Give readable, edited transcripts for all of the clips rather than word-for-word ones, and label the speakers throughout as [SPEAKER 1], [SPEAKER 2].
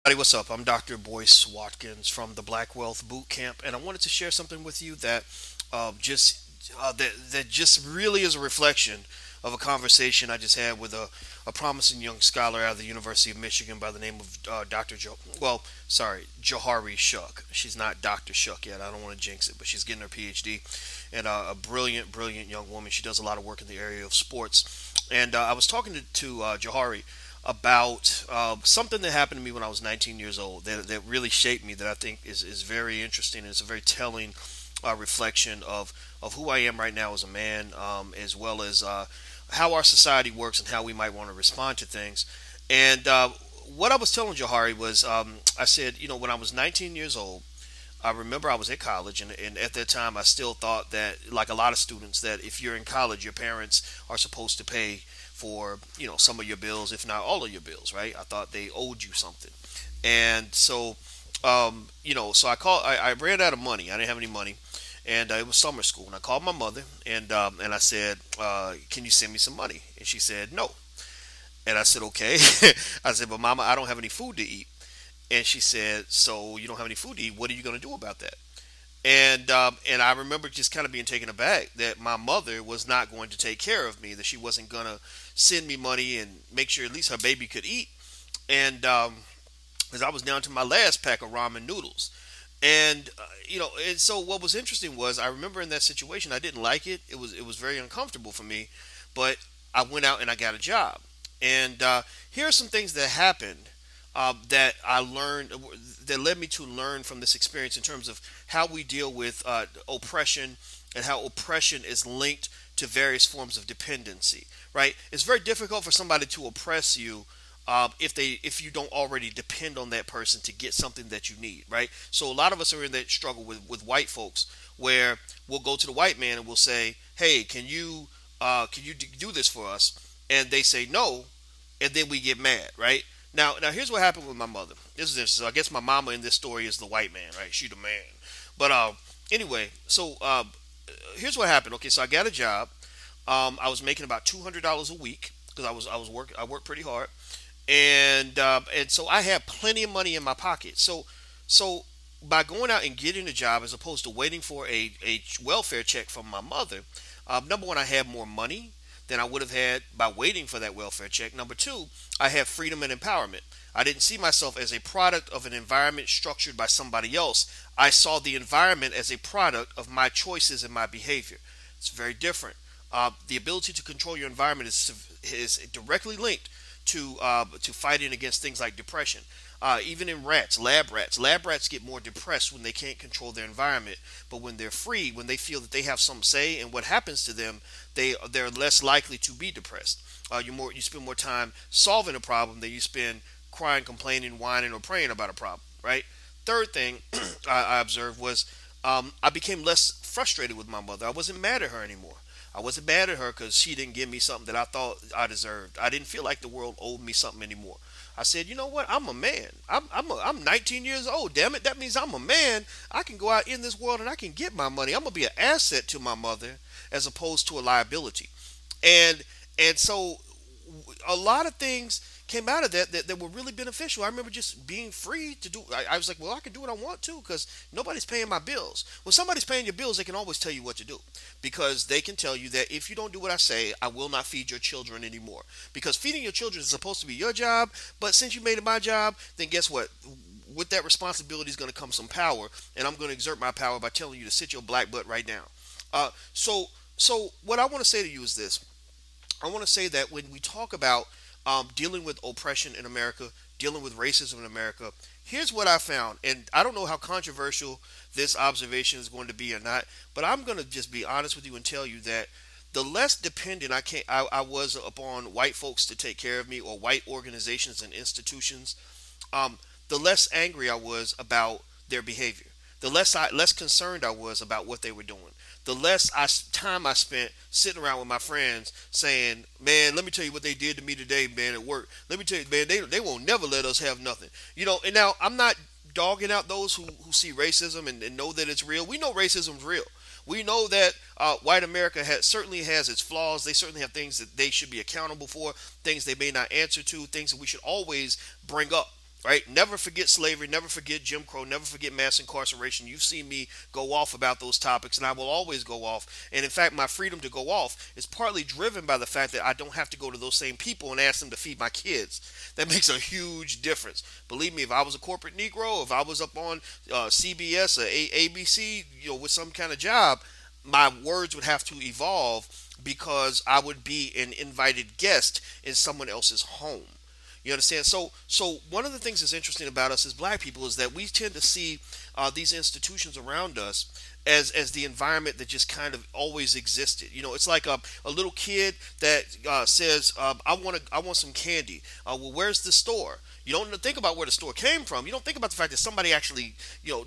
[SPEAKER 1] Hey, what's up? I'm Dr. Boyce Watkins from the Black Wealth Boot Camp, and I wanted to share something with you that just really is a reflection of a conversation I just had with a promising young scholar out of the University of Michigan by the name of Johari Shuck. She's not Dr. Shuck yet. I don't want to jinx it, but she's getting her PhD, and a brilliant, brilliant young woman. She does a lot of work in the area of sports, and I was talking to Johari about something that happened to me when I was 19 years old that really shaped me that I think is very interesting and it's a very telling reflection of who I am right now as a man, as well as how our society works and how we might want to respond to things. And what I was telling Johari was, I said, when I was 19 years old, I remember I was at college, and at that time, I still thought that, like a lot of students, that if you're in college, your parents are supposed to pay for some of your bills, if not all of your bills, right? I thought they owed you something, and so I ran out of money. I didn't have any money, and it was summer school, and I called my mother, and I said, "Can you send me some money?" And she said, "No." And I said, "Okay." I said, "But Mama, I don't have any food to eat." And she said, "So you don't have any food to eat? What are you going to do about that?" And I remember just kind of being taken aback that my mother was not going to take care of me, that she wasn't going to send me money and make sure at least her baby could eat. And as I was down to my last pack of ramen noodles. And so what was interesting was I remember in that situation I didn't like it. It was very uncomfortable for me, but I went out and I got a job. And here are some things that happened that I learned that led me to learn from this experience in terms of how we deal with oppression and how oppression is linked to various forms of dependency. Right? It's very difficult for somebody to oppress you if you don't already depend on that person to get something that you need. Right? So a lot of us are in that struggle with white folks where we'll go to the white man and we'll say, "Hey, can you do this for us?" And they say no, and then we get mad, right? Now here's what happened with my mother. This is interesting. So I guess my mama in this story is the white man, right? She the man. But anyway, so here's what happened. Okay, so I got a job. I was making about $200 a week because I worked pretty hard, and so I had plenty of money in my pocket. So by going out and getting a job as opposed to waiting for a welfare check from my mother, number one, I had more money than I would have had by waiting for that welfare check. Number two, I have freedom and empowerment. I didn't see myself as a product of an environment structured by somebody else. I saw the environment as a product of my choices and my behavior. It's very different. The ability to control your environment is directly linked to fighting against things like depression. Even in lab rats get more depressed when they can't control their environment. But when they're free, when they feel that they have some say in what happens to them, they're less likely to be depressed. You spend more time solving a problem than you spend crying, complaining, whining, or praying about a problem. Right. Third thing I observed was I became less frustrated with my mother. I wasn't mad at her anymore. I wasn't mad at her because she didn't give me something that I thought I deserved. I didn't feel like the world owed me something anymore. I said, you know what? I'm a man. I'm 19 years old. Damn it, that means I'm a man. I can go out in this world and I can get my money. I'm gonna be an asset to my mother as opposed to a liability. And so a lot of things came out of that were really beneficial. I remember just being free to do. I was like, well, I can do what I want to because nobody's paying my bills. When somebody's paying your bills, they can always tell you what to do because they can tell you that if you don't do what I say, I will not feed your children anymore. Because feeding your children is supposed to be your job, but since you made it my job, then guess what? With that responsibility is going to come some power, and I'm going to exert my power by telling you to sit your black butt right now. So what I want to say to you is this: I want to say that when we talk about dealing with oppression in America, dealing with racism in America, here's what I found. And I don't know how controversial this observation is going to be or not, but I'm going to just be honest with you and tell you that the less dependent I was upon white folks to take care of me or white organizations and institutions, the less angry I was about their behavior. The less concerned I was about what they were doing. Time I spent sitting around with my friends saying, "Man, let me tell you what they did to me today, man, at work. Let me tell you, man, they won't never let us have nothing." And now I'm not dogging out those who see racism and know that it's real. We know racism's real. We know that white America certainly has its flaws. They certainly have things that they should be accountable for, things they may not answer to, things that we should always bring up. Right? Never forget slavery, never forget Jim Crow, never forget mass incarceration. You've seen me go off about those topics, and I will always go off. And in fact, my freedom to go off is partly driven by the fact that I don't have to go to those same people and ask them to feed my kids. That makes a huge difference. Believe me, if I was a corporate Negro, if I was up on CBS or ABC, with some kind of job, my words would have to evolve because I would be an invited guest in someone else's home. You understand? So one of the things that's interesting about us as Black people is that we tend to see these institutions around us as the environment that just kind of always existed. It's like a little kid that says, "I want some candy." Well, where's the store? You don't think about where the store came from. You don't think about the fact that somebody actually,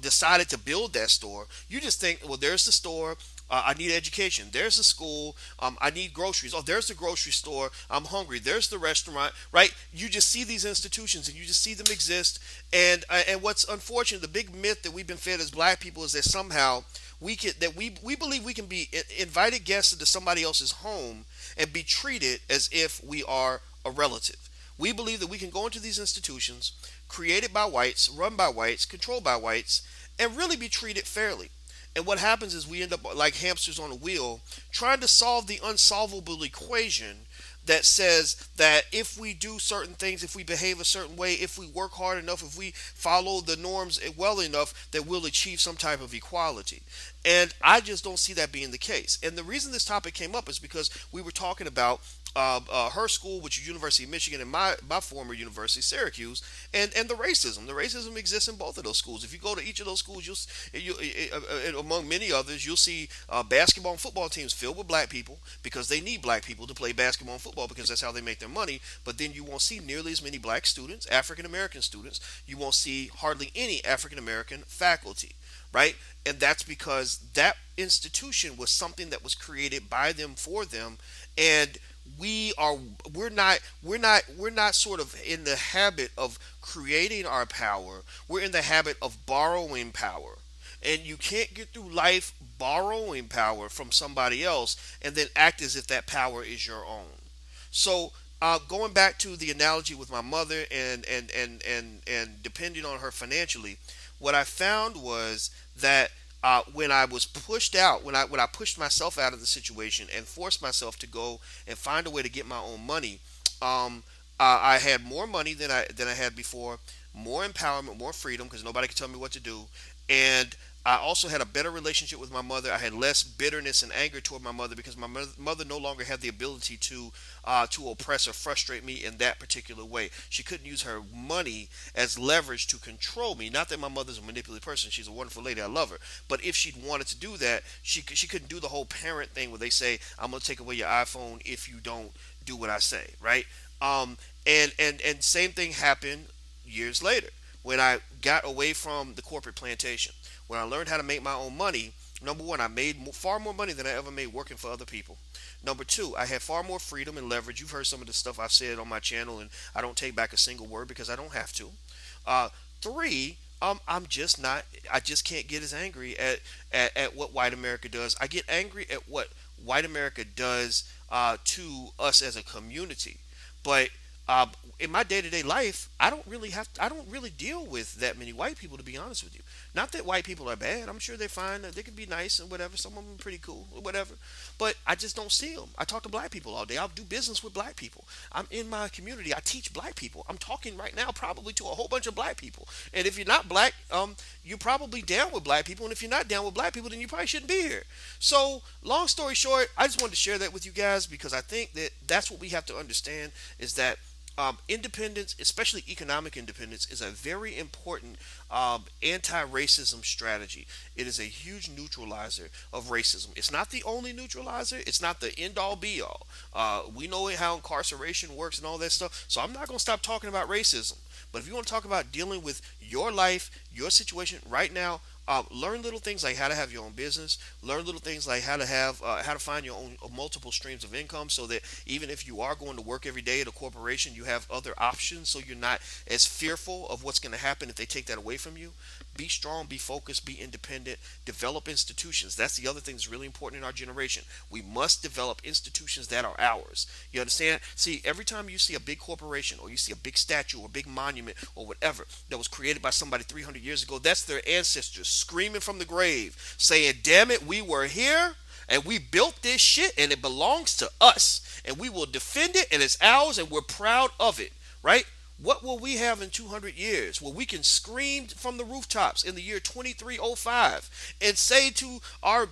[SPEAKER 1] decided to build that store. You just think, well, there's the store. I need education. There's the school. I need groceries. Oh, there's the grocery store. I'm hungry. There's the restaurant. Right? You just see these institutions and you just see them exist. And what's unfortunate, the big myth that we've been fed as Black people is that somehow we believe we can be invited guests into somebody else's home and be treated as if we are a relative. We believe that we can go into these institutions created by whites, run by whites, controlled by whites, and really be treated fairly. And what happens is we end up like hamsters on a wheel trying to solve the unsolvable equation that says that if we do certain things, if we behave a certain way, if we work hard enough, if we follow the norms well enough, that we'll achieve some type of equality. And I just don't see that being the case. And the reason this topic came up is because we were talking about her school, which is University of Michigan, and my former university, Syracuse, and the racism. The racism exists in both of those schools. If you go to each of those schools, among many others, you'll see basketball and football teams filled with Black people because they need Black people to play basketball and football because that's how they make their money. But then you won't see nearly as many Black students, African American students. You won't see hardly any African American faculty, right? And that's because that institution was something that was created by them for them, and we're not sort of in the habit of creating our power. We're in the habit of borrowing power. And you can't get through life borrowing power from somebody else and then act as if that power is your own. So going back to the analogy with my mother and depending on her financially, what I found was that when I was pushed out, when I pushed myself out of the situation and forced myself to go and find a way to get my own money, I had more money than I had before, more empowerment, more freedom because nobody could tell me what to do, and I also had a better relationship with my mother. I had less bitterness and anger toward my mother because my mother no longer had the ability to oppress or frustrate me in that particular way. She couldn't use her money as leverage to control me. Not that my mother's a manipulative person; she's a wonderful lady. I love her. But if she'd wanted to do that, she couldn't do the whole parent thing where they say, "I'm going to take away your iPhone if you don't do what I say." Right? And same thing happened years later when I got away from the corporate plantation. When I learned how to make my own money, number one, I made far more money than I ever made working for other people. Number two, I had far more freedom and leverage. You've heard some of the stuff I've said on my channel, and I don't take back a single word because I don't have to. Three, I'm just not. I just can't get as angry at what white America does. I get angry at what white America does to us as a community, but uh, in my day-to-day life, I don't really deal with that many white people, to be honest with you. Not that white people are bad. I'm sure they're fine. They can be nice and whatever. Some of them are pretty cool or whatever. But I just don't see them. I talk to Black people all day. I'll do business with Black people. I'm in my community. I teach Black people. I'm talking right now probably to a whole bunch of Black people. And if you're not Black, you're probably down with Black people. And if you're not down with Black people, then you probably shouldn't be here. So, long story short, I just wanted to share that with you guys because I think that that's what we have to understand is that independence, especially economic independence, is a very important anti-racism strategy. It is a huge neutralizer of racism. It's not the only neutralizer. It's not the end-all, be-all. We know how incarceration works and all that stuff. So I'm not going to stop talking about racism. But if you want to talk about dealing with your life, your situation right now, Learn little things like how to have your own business. Learn little things like how to find your own multiple streams of income, so that even if you are going to work every day at a corporation, you have other options, so you're not as fearful of what's going to happen if they take that away from you. Be strong, be focused, be independent. Develop institutions. That's the other thing that's really important in our generation. We must develop institutions that are ours. You understand? See, every time you see a big corporation, or you see a big statue or a big monument or whatever that was created by somebody 300 years ago, that's their ancestors screaming from the grave, saying, damn it, we were here and we built this shit and it belongs to us and we will defend it and it's ours and we're proud of it, right? What will we have in 200 years? Well, we can scream from the rooftops in the year 2305 and say to our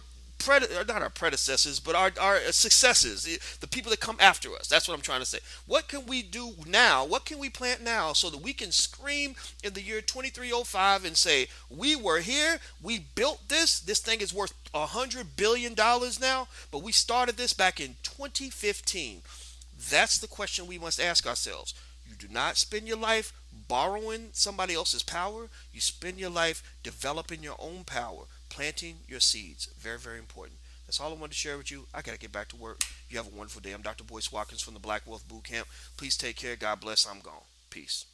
[SPEAKER 1] not our predecessors, but our successors, the people that come after us. That's what I'm trying to say. What can we do now? What can we plant now so that we can scream in the year 2305 and say, we were here, we built this. This thing is worth $100 billion now, but we started this back in 2015. That's the question we must ask ourselves. You do not spend your life borrowing somebody else's power. You spend your life developing your own power, planting your seeds. Very, very important. That's all I wanted to share with you. I got to get back to work. You have a wonderful day. I'm Dr. Boyce Watkins from the Black Wealth Boot Camp. Please take care. God bless. I'm gone. Peace.